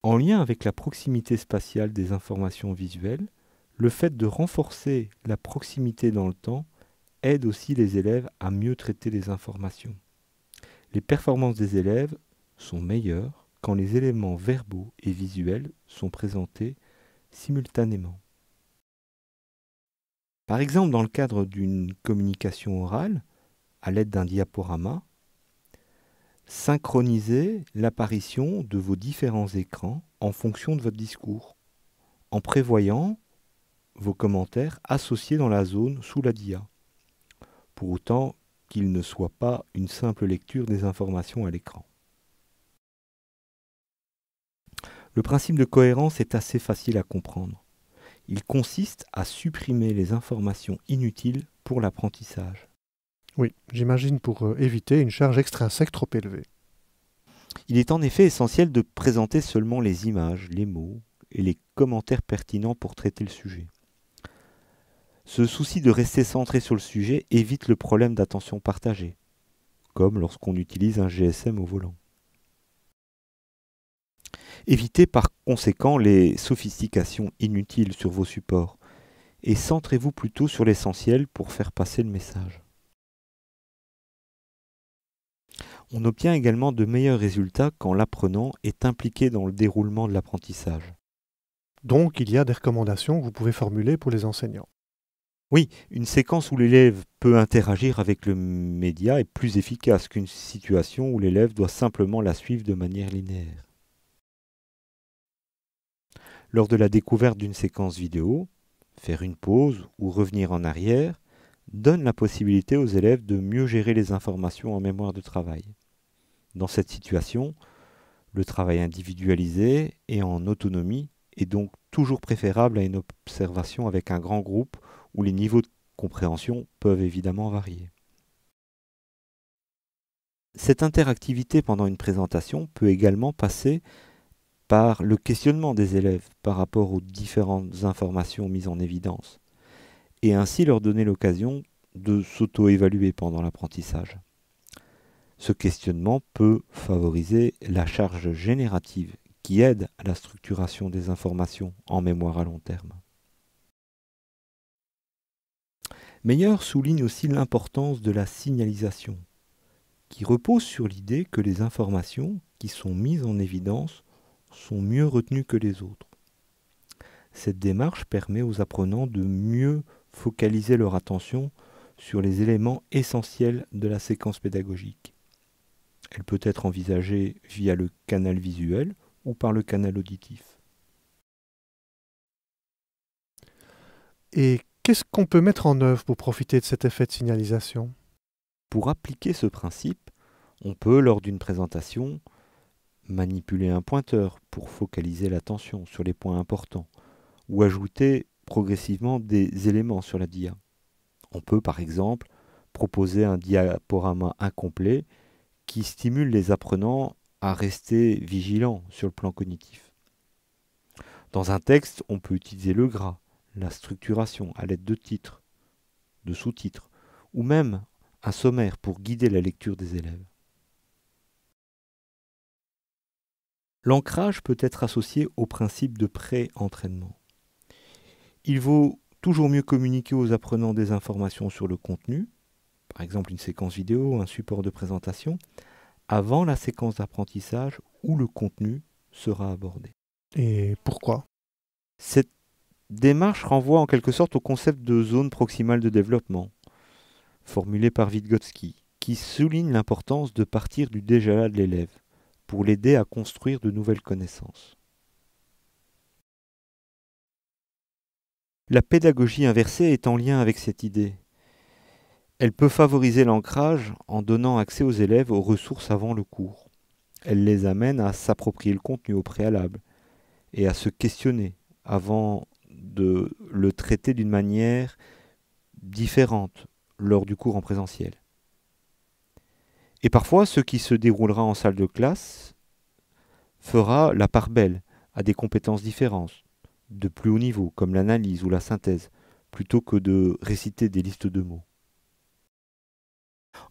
En lien avec la proximité spatiale des informations visuelles, le fait de renforcer la proximité dans le temps aide aussi les élèves à mieux traiter les informations. Les performances des élèves sont meilleures quand les éléments verbaux et visuels sont présentés simultanément. Par exemple, dans le cadre d'une communication orale, à l'aide d'un diaporama, synchronisez l'apparition de vos différents écrans en fonction de votre discours, en prévoyant vos commentaires associés dans la zone sous la dia, pour autant qu'il ne soit pas une simple lecture des informations à l'écran. Le principe de cohérence est assez facile à comprendre. Il consiste à supprimer les informations inutiles pour l'apprentissage. Oui, j'imagine pour éviter une charge extrinsèque trop élevée. Il est en effet essentiel de présenter seulement les images, les mots et les commentaires pertinents pour traiter le sujet. Ce souci de rester centré sur le sujet évite le problème d'attention partagée, comme lorsqu'on utilise un GSM au volant. Évitez par conséquent les sophistications inutiles sur vos supports et centrez-vous plutôt sur l'essentiel pour faire passer le message. On obtient également de meilleurs résultats quand l'apprenant est impliqué dans le déroulement de l'apprentissage. Donc, il y a des recommandations que vous pouvez formuler pour les enseignants. Oui, une séquence où l'élève peut interagir avec le média est plus efficace qu'une situation où l'élève doit simplement la suivre de manière linéaire. Lors de la découverte d'une séquence vidéo, faire une pause ou revenir en arrière donne la possibilité aux élèves de mieux gérer les informations en mémoire de travail. Dans cette situation, le travail individualisé et en autonomie est donc toujours préférable à une observation avec un grand groupe où les niveaux de compréhension peuvent évidemment varier. Cette interactivité pendant une présentation peut également passer par le questionnement des élèves par rapport aux différentes informations mises en évidence, et ainsi leur donner l'occasion de s'auto-évaluer pendant l'apprentissage. Ce questionnement peut favoriser la charge générative qui aide à la structuration des informations en mémoire à long terme. Meyer souligne aussi l'importance de la signalisation, qui repose sur l'idée que les informations qui sont mises en évidence sont mieux retenues que les autres. Cette démarche permet aux apprenants de mieux focaliser leur attention sur les éléments essentiels de la séquence pédagogique. Elle peut être envisagée via le canal visuel ou par le canal auditif. Et qu'est-ce qu'on peut mettre en œuvre pour profiter de cet effet de signalisation? Pour appliquer ce principe, on peut, lors d'une présentation, manipuler un pointeur pour focaliser l'attention sur les points importants ou ajouter progressivement des éléments sur la dia. On peut par exemple proposer un diaporama incomplet qui stimule les apprenants à rester vigilants sur le plan cognitif. Dans un texte, on peut utiliser le gras, la structuration à l'aide de titres, de sous-titres, ou même un sommaire pour guider la lecture des élèves. L'ancrage peut être associé au principe de pré-entraînement. Il vaut toujours mieux communiquer aux apprenants des informations sur le contenu, par exemple une séquence vidéo, un support de présentation, avant la séquence d'apprentissage où le contenu sera abordé. Et pourquoi? Cette démarche renvoie en quelque sorte au concept de zone proximale de développement, formulé par Vygotsky, qui souligne l'importance de partir du déjà-là de l'élève, pour l'aider à construire de nouvelles connaissances. La pédagogie inversée est en lien avec cette idée. Elle peut favoriser l'ancrage en donnant accès aux élèves aux ressources avant le cours. Elle les amène à s'approprier le contenu au préalable et à se questionner avant de le traiter d'une manière différente lors du cours en présentiel. Et parfois, ce qui se déroulera en salle de classe fera la part belle à des compétences différentes, de plus haut niveau, comme l'analyse ou la synthèse, plutôt que de réciter des listes de mots.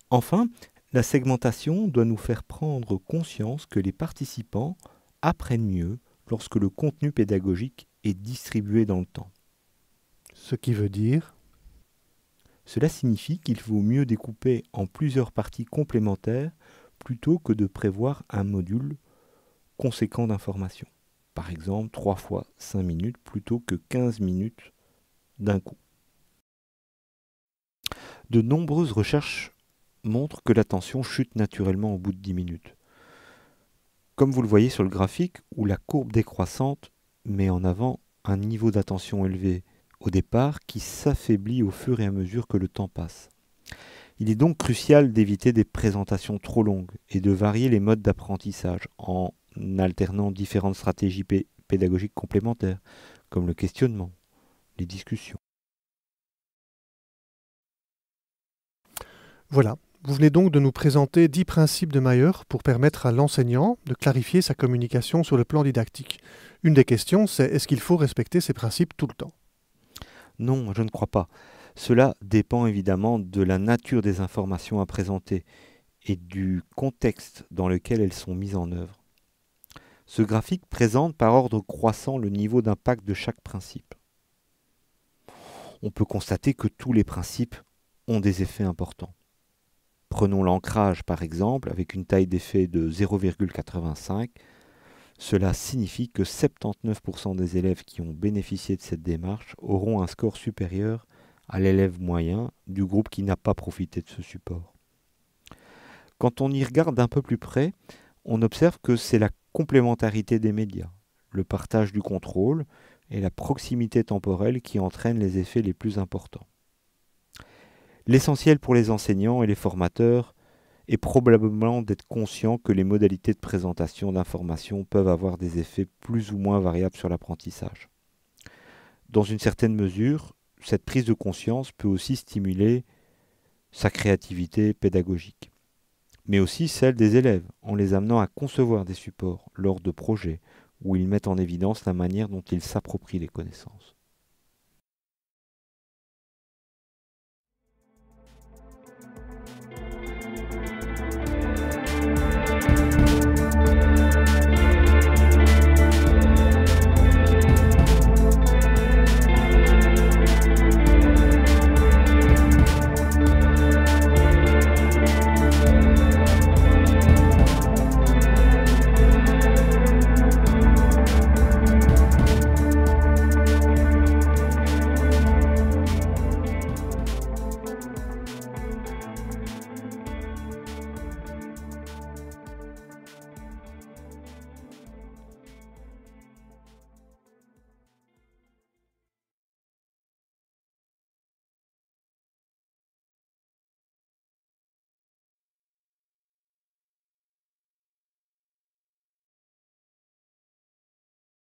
Enfin, la segmentation doit nous faire prendre conscience que les participants apprennent mieux lorsque le contenu pédagogique est distribué dans le temps. Ce qui veut dire... Cela signifie qu'il vaut mieux découper en plusieurs parties complémentaires plutôt que de prévoir un module conséquent d'informations. Par exemple, 3 fois 5 minutes plutôt que 15 minutes d'un coup. De nombreuses recherches montrent que l'attention chute naturellement au bout de 10 minutes. Comme vous le voyez sur le graphique, où la courbe décroissante met en avant un niveau d'attention élevé au départ qui s'affaiblit au fur et à mesure que le temps passe. Il est donc crucial d'éviter des présentations trop longues et de varier les modes d'apprentissage en alternant différentes stratégies pédagogiques complémentaires, comme le questionnement, les discussions. Voilà, vous venez donc de nous présenter 10 principes de Mayer pour permettre à l'enseignant de clarifier sa communication sur le plan didactique. Une des questions, c'est est-ce qu'il faut respecter ces principes tout le temps ? Non, je ne crois pas. Cela dépend évidemment de la nature des informations à présenter et du contexte dans lequel elles sont mises en œuvre. Ce graphique présente par ordre croissant le niveau d'impact de chaque principe. On peut constater que tous les principes ont des effets importants. Prenons l'ancrage par exemple, avec une taille d'effet de 0,85. Cela signifie que 79% des élèves qui ont bénéficié de cette démarche auront un score supérieur à l'élève moyen du groupe qui n'a pas profité de ce support. Quand on y regarde d'un peu plus près, on observe que c'est la complémentarité des médias, le partage du contrôle et la proximité temporelle qui entraînent les effets les plus importants. L'essentiel pour les enseignants et les formateurs est probablement d'être conscient que les modalités de présentation d'informations peuvent avoir des effets plus ou moins variables sur l'apprentissage. Dans une certaine mesure, cette prise de conscience peut aussi stimuler sa créativité pédagogique, mais aussi celle des élèves, en les amenant à concevoir des supports lors de projets où ils mettent en évidence la manière dont ils s'approprient les connaissances.